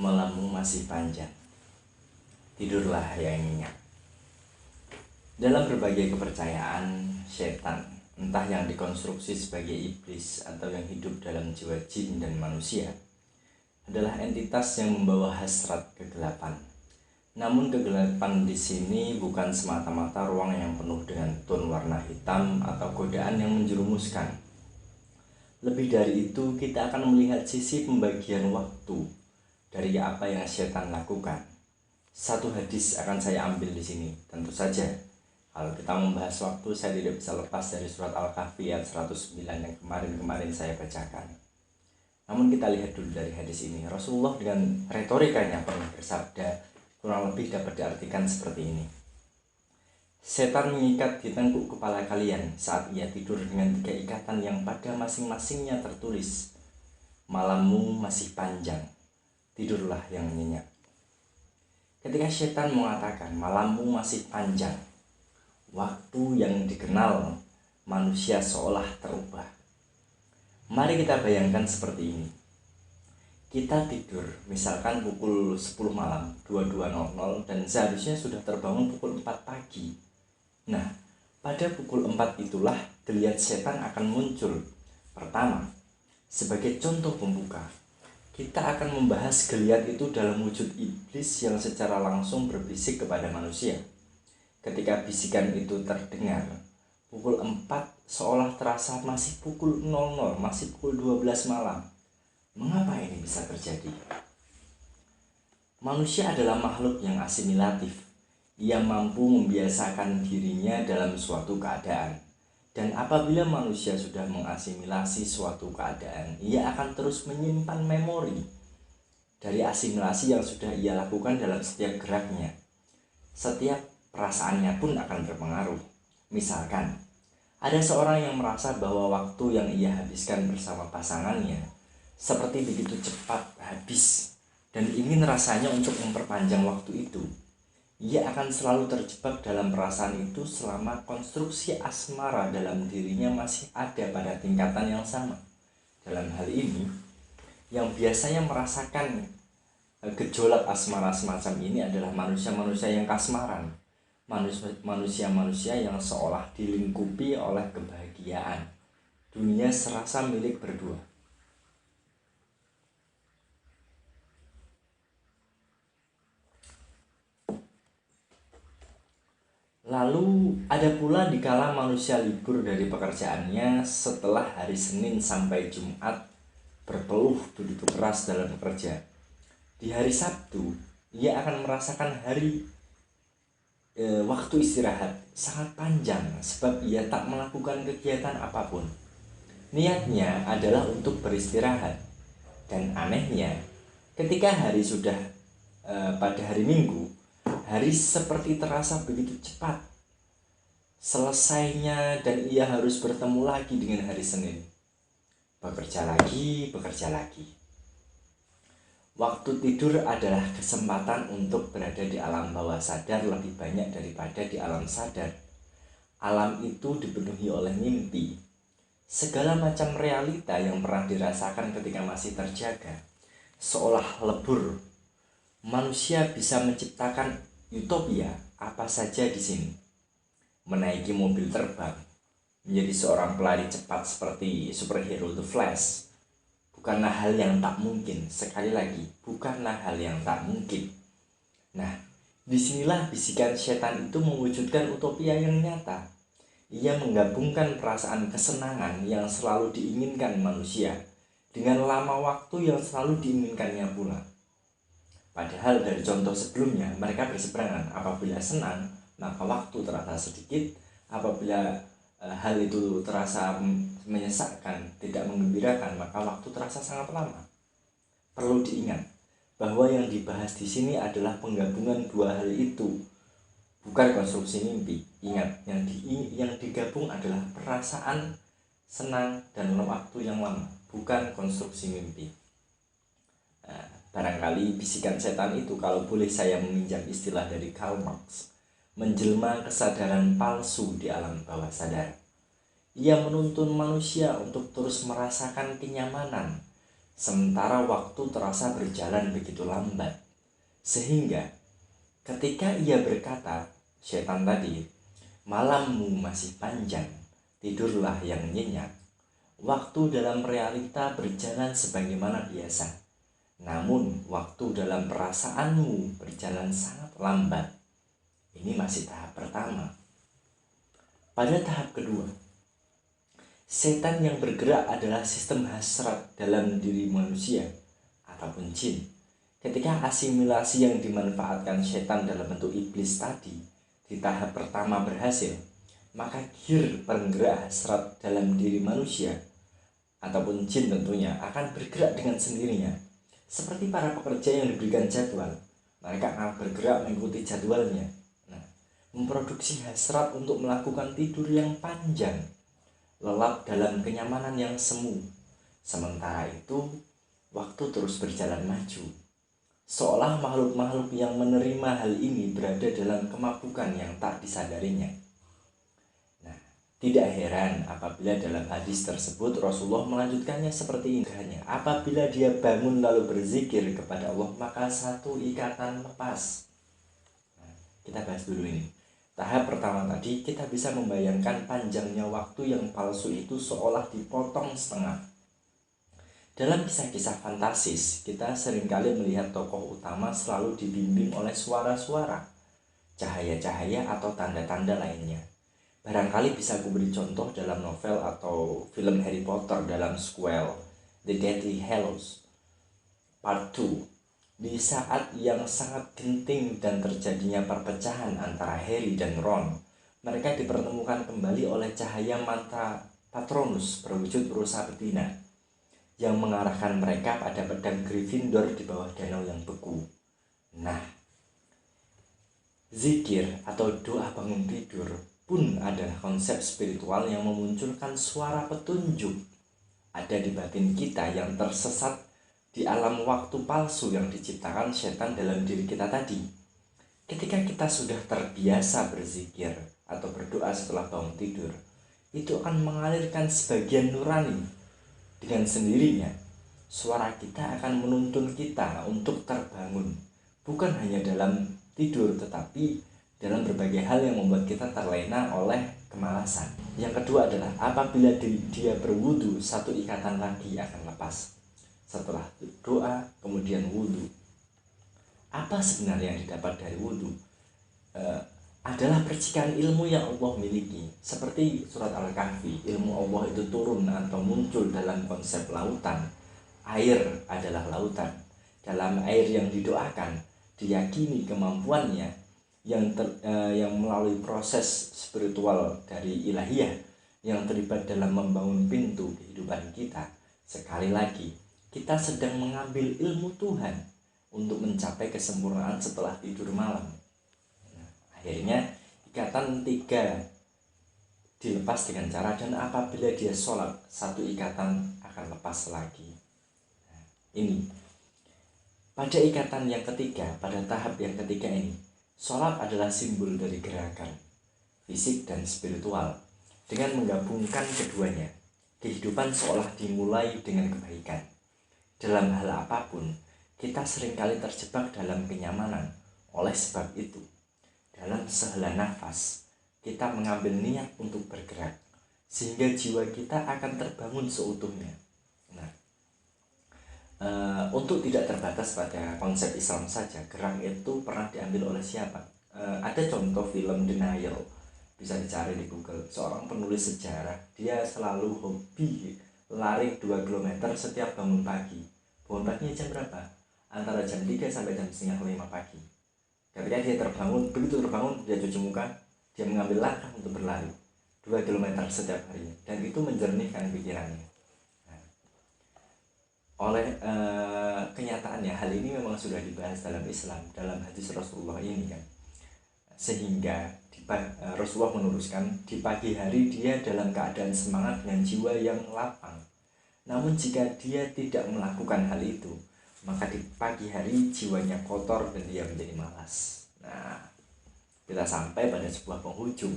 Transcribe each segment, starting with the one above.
malammu masih panjang, tidurlah yang nyenyak. Dalam berbagai kepercayaan, setan, entah yang dikonstruksi sebagai iblis atau yang hidup dalam jiwa jin dan manusia, adalah entitas yang membawa hasrat kegelapan. Namun kegelapan di sini bukan semata-mata ruang yang penuh dengan tone warna hitam atau godaan yang menjerumuskan. Lebih dari itu, kita akan melihat sisi pembagian waktu dari apa yang setan lakukan. Satu hadis akan saya ambil di sini. Tentu saja, kalau kita membahas waktu, saya tidak bisa lepas dari surat Al-Kahfi ayat 109 yang kemarin saya bacakan. Namun kita lihat dulu dari hadis ini. Rasulullah dengan retorikanya pernah bersabda, kurang lebih dapat diartikan seperti ini. Setan mengikat di tengkuk kepala kalian saat ia tidur dengan 3 ikatan yang pada masing-masingnya tertulis, malammu masih panjang, tidurlah yang nyenyak. Ketika setan mengatakan malammu masih panjang, waktu yang dikenal manusia seolah terubah. Mari kita bayangkan seperti ini. Kita tidur misalkan pukul 10 malam 22.00 dan seharusnya sudah terbangun pukul 4 pagi. Nah, pada pukul 4 itulah geliat setan akan muncul. Pertama, sebagai contoh pembuka, kita akan membahas geliat itu dalam wujud iblis yang secara langsung berbisik kepada manusia. Ketika bisikan itu terdengar, pukul 4 seolah terasa masih pukul 00, masih pukul 12 malam. Mengapa ini bisa terjadi? Manusia adalah makhluk yang asimilatif. Ia mampu membiasakan dirinya dalam suatu keadaan. Dan apabila manusia sudah mengasimilasi suatu keadaan, ia akan terus menyimpan memori dari asimilasi yang sudah ia lakukan dalam setiap geraknya. Setiap perasaannya pun akan berpengaruh. Misalkan, ada seorang yang merasa bahwa waktu yang ia habiskan bersama pasangannya seperti begitu cepat habis dan ingin rasanya untuk memperpanjang waktu itu. Ia akan selalu terjebak dalam perasaan itu selama konstruksi asmara dalam dirinya masih ada pada tingkatan yang sama. Dalam hal ini, yang biasanya merasakan gejolak asmara semacam ini adalah manusia-manusia yang kasmaran, manusia-manusia yang seolah dilingkupi oleh kebahagiaan. Dunia serasa milik berdua. Lalu ada pula dikala manusia libur dari pekerjaannya setelah hari Senin sampai Jumat berpeluh begitu keras dalam bekerja. Di hari Sabtu, ia akan merasakan waktu istirahat sangat panjang sebab ia tak melakukan kegiatan apapun. Niatnya adalah untuk beristirahat. Dan anehnya, ketika hari sudah pada hari Minggu, hari seperti terasa begitu cepat selesainya dan ia harus bertemu lagi dengan hari Senin. Bekerja lagi. Waktu tidur adalah kesempatan untuk berada di alam bawah sadar lebih banyak daripada di alam sadar. Alam itu dipenuhi oleh mimpi. Segala macam realita yang pernah dirasakan ketika masih terjaga seolah lebur. Manusia bisa menciptakan utopia apa saja di sini. Menaiki mobil terbang, menjadi seorang pelari cepat seperti superhero The Flash, bukanlah hal yang tak mungkin. Sekali lagi, bukanlah hal yang tak mungkin. Nah, disinilah bisikan setan itu mewujudkan utopia yang nyata. Ia menggabungkan perasaan kesenangan yang selalu diinginkan manusia dengan lama waktu yang selalu diinginkannya pula. Padahal dari contoh sebelumnya, mereka berseberangan. Apabila senang, maka waktu terasa sedikit. Apabila hal itu terasa menyesakkan, tidak menggembirakan, maka waktu terasa sangat lama. Perlu diingat bahwa yang dibahas di sini adalah penggabungan dua hal itu, bukan konstruksi mimpi. Ingat, yang digabung adalah perasaan senang dan waktu yang lama, bukan konstruksi mimpi. Barangkali bisikan setan itu, kalau boleh saya meminjam istilah dari Karl Marx, menjelma kesadaran palsu di alam bawah sadar. Ia menuntun manusia untuk terus merasakan kenyamanan sementara waktu terasa berjalan begitu lambat. Sehingga ketika ia berkata, setan tadi, malammu masih panjang, tidurlah yang nyenyak. Waktu dalam realita berjalan sebagaimana biasa, namun waktu dalam perasaanmu berjalan sangat lambat. Ini masih tahap pertama. Pada tahap kedua, setan yang bergerak adalah sistem hasrat dalam diri manusia ataupun jin. Ketika asimilasi yang dimanfaatkan setan dalam bentuk iblis tadi di tahap pertama berhasil, maka gear penggerak hasrat dalam diri manusia ataupun jin tentunya akan bergerak dengan sendirinya. Seperti para pekerja yang diberikan jadwal, mereka akan bergerak mengikuti jadwalnya. Memproduksi hasrat untuk melakukan tidur yang panjang, lelap dalam kenyamanan yang semu. Sementara itu, waktu terus berjalan maju. Seolah makhluk-makhluk yang menerima hal ini berada dalam kemabukan yang tak disadarinya. Nah, tidak heran apabila dalam hadis tersebut Rasulullah melanjutkannya seperti ini. Apabila dia bangun lalu berzikir kepada Allah, maka satu ikatan lepas. Nah, kita bahas dulu ini. Tahap pertama tadi, kita bisa membayangkan panjangnya waktu yang palsu itu seolah dipotong setengah. Dalam kisah-kisah fantasis, kita seringkali melihat tokoh utama selalu dibimbing oleh suara-suara, cahaya-cahaya atau tanda-tanda lainnya. Barangkali bisa aku beri contoh dalam novel atau film Harry Potter dalam sequel The Deathly Hallows Part 2. Di saat yang sangat genting dan terjadinya perpecahan antara Harry dan Ron, mereka dipertemukan kembali oleh cahaya mata Patronus berwujud rusa betina yang mengarahkan mereka pada pedang Gryffindor di bawah danau yang beku. Nah, zikir atau doa bangun tidur pun adalah konsep spiritual yang memunculkan suara petunjuk. Ada di batin kita yang tersesat di alam waktu palsu yang diciptakan setan dalam diri kita tadi. Ketika kita sudah terbiasa berzikir atau berdoa setelah bangun tidur, itu akan mengalirkan sebagian nurani. Dengan sendirinya, suara kita akan menuntun kita untuk terbangun, bukan hanya dalam tidur, tetapi dalam berbagai hal yang membuat kita terlena oleh kemalasan. Yang kedua adalah apabila dia berwudu, satu ikatan lagi akan lepas. Setelah doa, kemudian wudhu. Apa sebenarnya yang didapat dari wudhu? Adalah percikan ilmu yang Allah miliki. Seperti surat Al-Kahfi, ilmu Allah itu turun atau muncul dalam konsep lautan. Air adalah lautan. Dalam air yang didoakan, diyakini kemampuannya yang melalui proses spiritual dari ilahiyah yang terlibat dalam membangun pintu kehidupan kita. Sekali lagi, kita sedang mengambil ilmu Tuhan untuk mencapai kesempurnaan setelah tidur malam. Nah, akhirnya ikatan 3 dilepas dengan cara, dan apabila dia sholat, satu ikatan akan lepas lagi. Nah, ini pada ikatan yang ketiga, pada tahap yang ketiga ini, sholat adalah simbol dari gerakan fisik dan spiritual. Dengan menggabungkan keduanya, kehidupan seolah dimulai dengan kebaikan. Dalam hal apapun, kita seringkali terjebak dalam kenyamanan. Oleh sebab itu, dalam sehela nafas, kita mengambil niat untuk bergerak, sehingga jiwa kita akan terbangun seutuhnya. Nah, untuk tidak terbatas pada konsep Islam saja, gerak itu pernah diambil oleh siapa? Ada contoh film Denial, bisa dicari di Google. Seorang penulis sejarah, dia selalu hobi lari 2 km setiap bangun pagi. Bangun paginya jam berapa? Antara jam 3 sampai jam setengah 5 pagi. Ketika dia terbangun, begitu terbangun, dia cuci muka, dia mengambil langkah untuk berlari 2 km setiap harinya, dan itu menjernihkan pikirannya. Nah, oleh kenyataannya, hal ini memang sudah dibahas dalam Islam, dalam hadis Rasulullah ini kan. Sehingga Rasulullah meneruskan, di pagi hari dia dalam keadaan semangat dengan jiwa yang lapang. Namun jika dia tidak melakukan hal itu, maka di pagi hari jiwanya kotor dan dia menjadi malas. Nah, kita sampai pada sebuah penghujung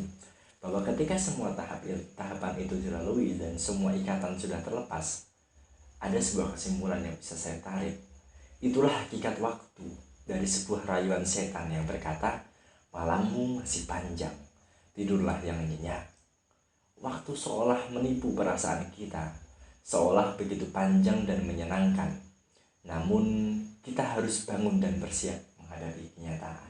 bahwa ketika semua tahapan itu dilalui dan semua ikatan sudah terlepas, ada sebuah kesimpulan yang bisa saya tarik. Itulah hakikat waktu dari sebuah rayuan setan yang berkata, malammu masih panjang, tidurlah yang nyenyak. Waktu seolah menipu perasaan kita, seolah begitu panjang dan menyenangkan. Namun kita harus bangun dan bersiap menghadapi kenyataan.